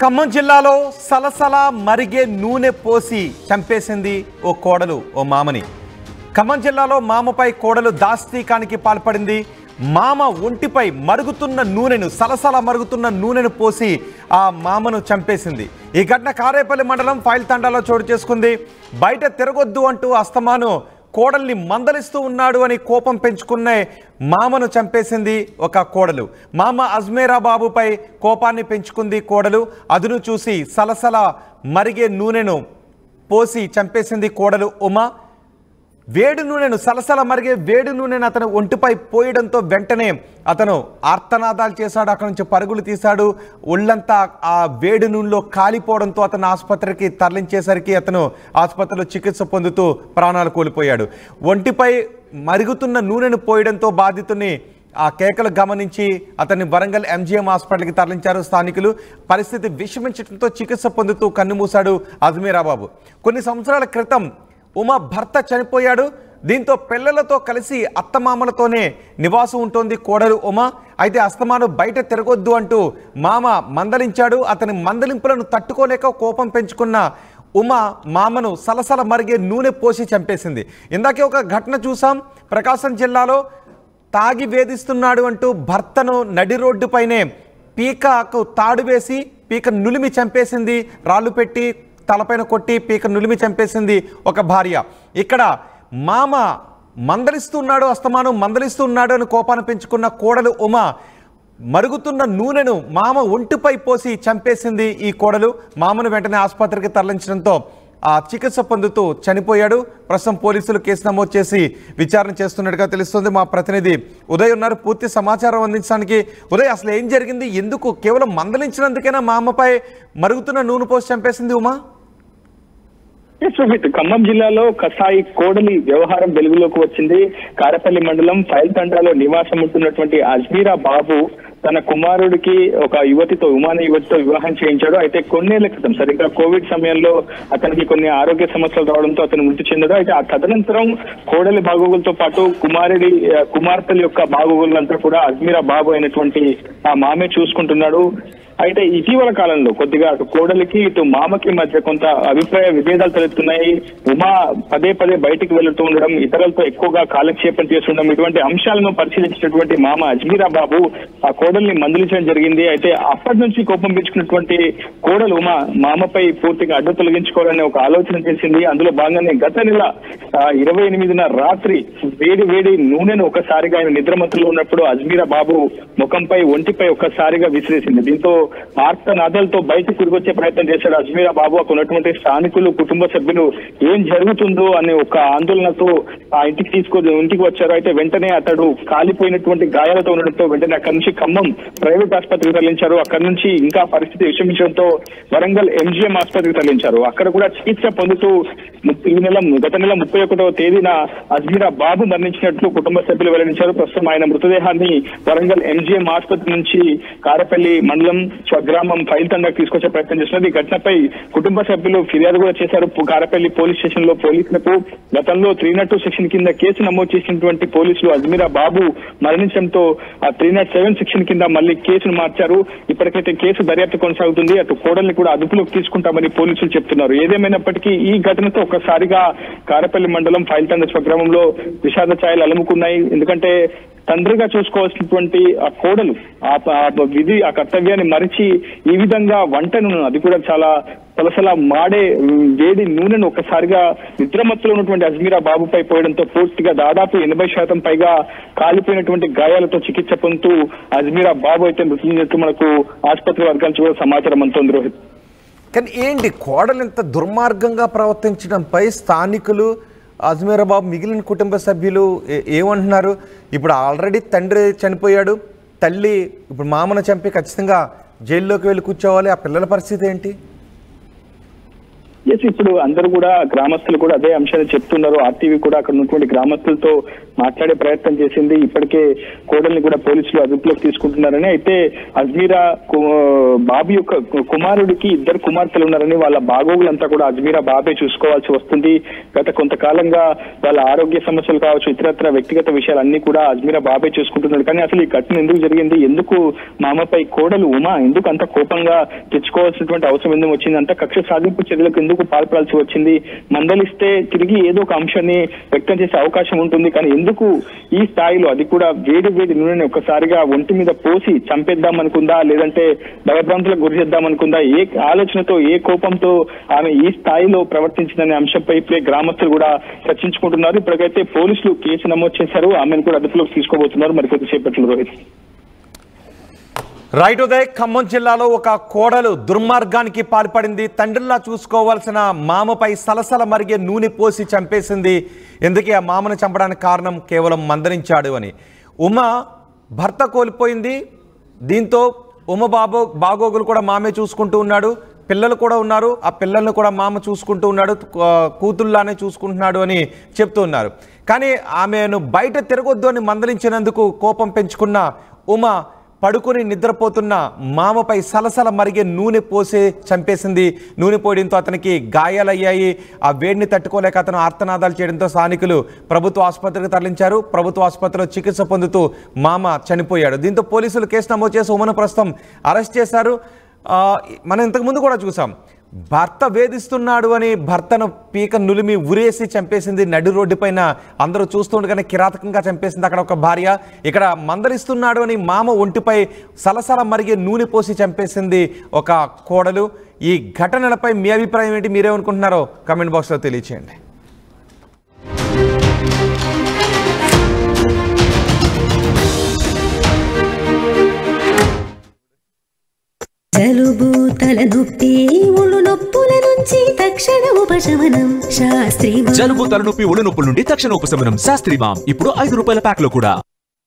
ఖమ్మం జిల్లాలో సలసల మరిగే నూనె పోసి చంపేసింది ఓ కోడలు ఓ మామని. ఖమ్మం జిల్లాలో మామపై కోడలు దాష్టీకానికి పాల్పడింది. మామ ఒంటిపై మరుగుతున్న నూనెను సలసల మరుగుతున్న నూనెను పోసి ఆ మామను చంపేసింది. ఈ ఘటన కారేపల్లి మండలం ఫైల్ తండాలో చోటు చేసుకుంది. బయట తిరగొద్దు అంటూ అస్తమాను కోడల్ని మందలిస్తూ ఉన్నాడు అని కోపం పెంచుకున్న మామను చంపేసింది ఒక కోడలు. మామ అజ్మీరా బాబుపై కోపాన్ని పెంచుకుంది కోడలు. అదును చూసి సలసల మరిగే నూనెను పోసి చంపేసింది కోడలు ఉమా. వేడి నూనెను సలసల మరిగే వేడి నూనెను అతను ఒంటిపై పోయడంతో వెంటనే అతను ఆర్తనాదాలు చేశాడు. అక్కడి నుంచి పరుగులు తీశాడు. ఒళ్ళంతా ఆ వేడి నూనెలో కాలిపోవడంతో అతను ఆసుపత్రికి తరలించేసరికి అతను ఆసుపత్రిలో చికిత్స పొందుతూ ప్రాణాలు కోల్పోయాడు. ఒంటిపై మరుగుతున్న నూనెను పోయడంతో బాధితుని ఆ కేకలు గమనించి అతన్ని వరంగల్ ఎంజీఎం హాస్పిటల్కి తరలించారు స్థానికులు. పరిస్థితి విషమించడంతో చికిత్స పొందుతూ కన్నుమూశాడు అజ్మీరా బాబు. కొన్ని సంవత్సరాల క్రితం ఉమా భర్త చనిపోయాడు. దీంతో పిల్లలతో కలిసి అత్తమామలతోనే నివాసం ఉంటుంది కోడలు ఉమా. అయితే అస్తమాను బయట తిరగొద్దు అంటూ మామ మందలించాడు. అతని మందలింపులను తట్టుకోలేక కోపం పెంచుకున్న ఉమా మామను సలసల మరిగే నూనె పోసి చంపేసింది. ఇందాకే ఒక ఘటన చూసాం. ప్రకాశం జిల్లాలో తాగి వేధిస్తున్నాడు అంటూ భర్తను నడి రోడ్డుపైనే పీకకు తాడు వేసి పీక నులిమి చంపేసింది. రాళ్ళు పెట్టి తలపైన కొట్టి పీక నులిమి చంపేసింది ఒక భార్య. ఇక్కడ మామ మందలిస్తున్నాడు, అస్తమానం మందలిస్తున్నాడు అని కోపాన్ని పెంచుకున్న కోడలు ఉమా మరుగుతున్న నూనెను మామ ఒంటిపై పోసి చంపేసింది ఈ కోడలు. మామను వెంటనే ఆసుపత్రికి తరలించడంతో ఆ చికిత్స పొందుతూ చనిపోయాడు. ప్రస్తుతం పోలీసులు కేసు నమోదు చేసి విచారణ చేస్తున్నట్టుగా తెలుస్తుంది. మా ప్రతినిధి ఉదయ్ ఉన్నారు పూర్తి సమాచారం అందించడానికి. ఉదయ్, అసలు ఏం జరిగింది? ఎందుకు కేవలం మందలించినందుకైనా మామపై మరుగుతున్న నూనె పోసి చంపేసింది ఉమా? ఖమ్మం జిల్లాలో కసాయి కోడలి వ్యవహారం వెలుగులోకి వచ్చింది. కారేపల్లి మండలం ఫైల్ తండాలో నివాసం ఉంటున్నటువంటి అజ్మీరా బాబు తన కుమారుడికి ఒక యువతితో యువతితో వివాహం చేయించాడు. అయితే కొన్నేళ్ల క్రితం సరిగ్గా కోవిడ్ సమయంలో అతనికి కొన్ని ఆరోగ్య సమస్యలు రావడంతో అతను మృతి చెందాడు. అయితే ఆ తదనంతరం కోడలి బాగోగులతో పాటు కుమార్తెల యొక్క బాగోగులంతా కూడా అజ్మీరా బాబు అయినటువంటి ఆ మామే చూసుకుంటున్నాడు. అయితే ఇటీవల కాలంలో కొద్దిగా అటు కోడలికి ఇటు మామకి మధ్య కొంత అభిప్రాయ విభేదాలు తలెత్తున్నాయి. ఉమా పదే పదే బయటికి వెళుతూ ఉండడం, ఇతరులతో ఎక్కువగా కాలక్షేపం చేస్తుండడం, ఇటువంటి అంశాలను పరిశీలించినటువంటి మామ అజ్మీరా బాబు ఆ కోడల్ని మందలించడం జరిగింది. అయితే అప్పటి నుంచి కోపం పెంచుకున్నటువంటి కోడలు ఉమా మామపై పూర్తిగా అడ్డు తొలగించుకోవాలనే ఒక ఆలోచన చేసింది. అందులో భాగంగానే గత నెల 28న రాత్రి వేడి నూనెను ఒకసారిగా ఆయన నిద్రమత్తులో ఉన్నప్పుడు అజ్మీరా బాబు ముఖంపై ఒంటిపై ఒక్కసారిగా విసిరేసింది. దీంతో ఆర్తనాదాలతో బయటకు తిరిగొచ్చే ప్రయత్నం చేశాడు అజ్మీరా బాబు. అక్కడ ఉన్నటువంటి స్థానికులు కుటుంబ సభ్యులు ఏం జరుగుతుందో అనే ఒక ఆందోళనతో ఆ ఇంటికి వచ్చారు. అయితే వెంటనే అతడు కాలిపోయినటువంటి గాయాలతో ఉండడంతో వెంటనే అక్కడి నుంచి ఖమ్మం ప్రైవేట్ ఆసుపత్రికి తరలించారు. అక్కడి నుంచి ఇంకా పరిస్థితి విషమించడంతో వరంగల్ ఎంజీఎం ఆసుపత్రికి తరలించారు. అక్కడ కూడా చికిత్స పొందుతూ గత నెల 31వ తేదీన అజ్మీరా బాబు మరణించినట్లు కుటుంబ సభ్యులు వెల్లడించారు. ప్రస్తుతం ఆయన మృతదేహాన్ని వరంగల్ ఎంజీఎం ఆసుపత్రి నుంచి కారేపల్లి మండలం స్వగ్రామం ఫైల్ తండాకు తీసుకొచ్చే ప్రయత్నం చేస్తున్నది. ఈ ఘటనపై కుటుంబ సభ్యులు ఫిర్యాదు కూడా చేశారు కారేపల్లి పోలీస్ స్టేషన్ లో పోలీసులకు. గతంలో 302 సెక్షన్ కింద కేసు నమోదు చేసినటువంటి పోలీసులు అజ్మీరా బాబు మరణించడంతో ఆ 307 సెక్షన్ కింద మళ్ళీ కేసును మార్చారు. ఇప్పటికైతే కేసు దర్యాప్తు కొనసాగుతుంది. అటు కోడల్ని కూడా అదుపులోకి తీసుకుంటామని పోలీసులు చెప్తున్నారు. ఏదేమైనప్పటికీ ఈ ఘటనతో ఒక్కసారిగా కారేపల్లి మండలం ఫైల్ తండా స్వగ్రామంలో విషాద ఛాయలు అలుముకున్నాయి. ఎందుకంటే తండ్రిగా చూసుకోవాల్సినటువంటి ఆ కోడలు ఆ కర్తవ్యాన్ని మరిచి ఈ విధంగా వంటను, అది కూడా చాలా సలసల మాడే వేడి నూనెను ఒక్కసారిగా నిద్రమత్తులో ఉన్నటువంటి అజ్మీరా బాబుపై పోయడంతో పూర్తిగా దాదాపు 80% పైగా కాలిపోయినటువంటి గాయాలతో చికిత్స పొందుతూ అజ్మీరా బాబు అయితే మృతి చెందినట్టు మనకు ఆసుపత్రి వర్గాల నుంచి కూడా సమాచారం అందుతోంది రోహిత్. కానీ ఏంటి కోడలు ఇంత దుర్మార్గంగా ప్రవర్తించడంపై స్థానికులు, అజ్మీరా బాబు, మిగిలిన కుటుంబ సభ్యులు ఏమంటున్నారు? ఇప్పుడు ఆల్రెడీ తండ్రి చనిపోయాడు, తల్లి ఇప్పుడు మామను చంపి ఖచ్చితంగా జైల్లోకి వెళ్ళి కూర్చోవాలి. ఆ పిల్లల పరిస్థితి ఏంటి? ఇప్పుడు అందరూ కూడా గ్రామస్తులు కూడా అదే అంశాన్ని చెప్తున్నారు. ఆర్టీవీ కూడా అక్కడ ఉన్నటువంటి గ్రామస్తులతో మాట్లాడే ప్రయత్నం చేసింది. ఇప్పటికే కోడల్ని కూడా పోలీసులు అదుపులోకి తీసుకుంటున్నారని. అయితే అజ్మీరా బాబు యొక్క కుమారుడికి 2 కుమార్తెలు ఉన్నారని, వాళ్ళ బాగోగులంతా కూడా అజ్మీరా బాబే చూసుకోవాల్సి వస్తుంది. గత కొంతకాలంగా వాళ్ళ ఆరోగ్య సమస్యలు కావచ్చు, ఇతరత్ర వ్యక్తిగత విషయాలన్నీ కూడా అజ్మీరా బాబే చూసుకుంటున్నాడు. కానీ అసలు ఈ ఘటన ఎందుకు జరిగింది, ఎందుకు మామపై కోడలు ఉమా ఎందుకు అంత కోపంగా తెచ్చుకోవాల్సినటువంటి అవసరం ఎందుకు వచ్చింది, అంత కక్ష సాధింపు చర్యలకు ఎందుకు పాల్పడాల్సి వచ్చింది, మందలిస్తే తిరిగి ఏదో ఒక అంశాన్ని వ్యక్తం చేసే అవకాశం ఉంటుంది. కానీ ఎందుకు ఈ స్థాయిలో, అది కూడా వేడి నూనెని ఒక్కసారిగా ఒంటి మీద పోసి చంపేద్దాం అనుకుందా, లేదంటే భయభ్రాంతులకు గురి చేద్దాం అనుకుందా, ఏ ఆలోచనతో ఏ కోపంతో ఆమె ఈ స్థాయిలో ప్రవర్తించిందనే అంశంపై ఇప్పుడే గ్రామస్తులు కూడా చర్చించుకుంటున్నారు. ఇప్పటికైతే పోలీసులు కేసు నమోదు చేశారు. ఆమెను కూడా అదుపులోకి తీసుకోబోతున్నారు మరి కొద్దిసేపట్లో. రోహిత్. రైట్ ఉదయ్, ఖమ్మం జిల్లాలో ఒక కోడలు దుర్మార్గానికి పాల్పడింది. తండ్రిలా చూసుకోవాల్సిన మామపై సలసల మరిగే నూనె పోసి చంపేసింది. ఎందుకే ఆ మామను చంపడానికి కారణం కేవలం మందలించాడు అని. ఉమ భర్త కోల్పోయింది. దీంతో ఉమ బాగోగులు కూడా మామే చూసుకుంటూ ఉన్నాడు. పిల్లలు కూడా ఉన్నారు, ఆ పిల్లల్ని కూడా మామ చూసుకుంటూ ఉన్నాడు, కూతుల్లానే చూసుకుంటున్నాడు అని చెప్తూ ఉన్నారు. కానీ ఆమెను బయట తిరగొద్దు అని మందలించినందుకు కోపం పెంచుకున్న ఉమ పడుకుని నిద్రపోతున్న మామపై సలసల మరిగే నూనె పోసి చంపేసింది. నూనె పోయడంతో అతనికి గాయాలయ్యాయి. ఆ వేడిని తట్టుకోలేక అతను ఆర్తనాదాలు చేయడంతో స్థానికులు ప్రభుత్వ ఆసుపత్రికి తరలించారు. ప్రభుత్వ ఆసుపత్రిలో చికిత్స పొందుతూ మామ చనిపోయాడు. దీంతో పోలీసులు కేసు నమోదు చేసి ఉమను ప్రస్తుతం అరెస్ట్ చేశారు. మనం ఇంతకుముందు కూడా చూసాం, భర్త వేధిస్తున్నాడు అని భర్తను పీక నులిమి ఉరేసి చంపేసింది. నడి రోడ్డు పైన అందరూ చూస్తుండగానే కిరాతకంగా చంపేసింది అక్కడ ఒక భార్య. ఇక్కడ మందలిస్తున్నాడు అని మామ ఒంటిపై సలసల మరిగే నూనె పోసి చంపేసింది ఒక కోడలు. ఈ ఘటనలపై మీ అభిప్రాయం ఏంటి, మీరేమనుకుంటున్నారో కామెంట్ బాక్స్లో తెలియచేయండి. జలుబు తలనొప్పి ఒళ్ళు నొప్పుల నుంచి తక్షణ ఉపశమనం శాస్త్రీ. జలుబు తలనొప్పి ఒళ్ళు నొప్పుల నుండి తక్షణ ఉపశమనం శాస్త్రీ బామ్ ఇప్పుడు 5 రూపాయల ప్యాక్ లో కూడా.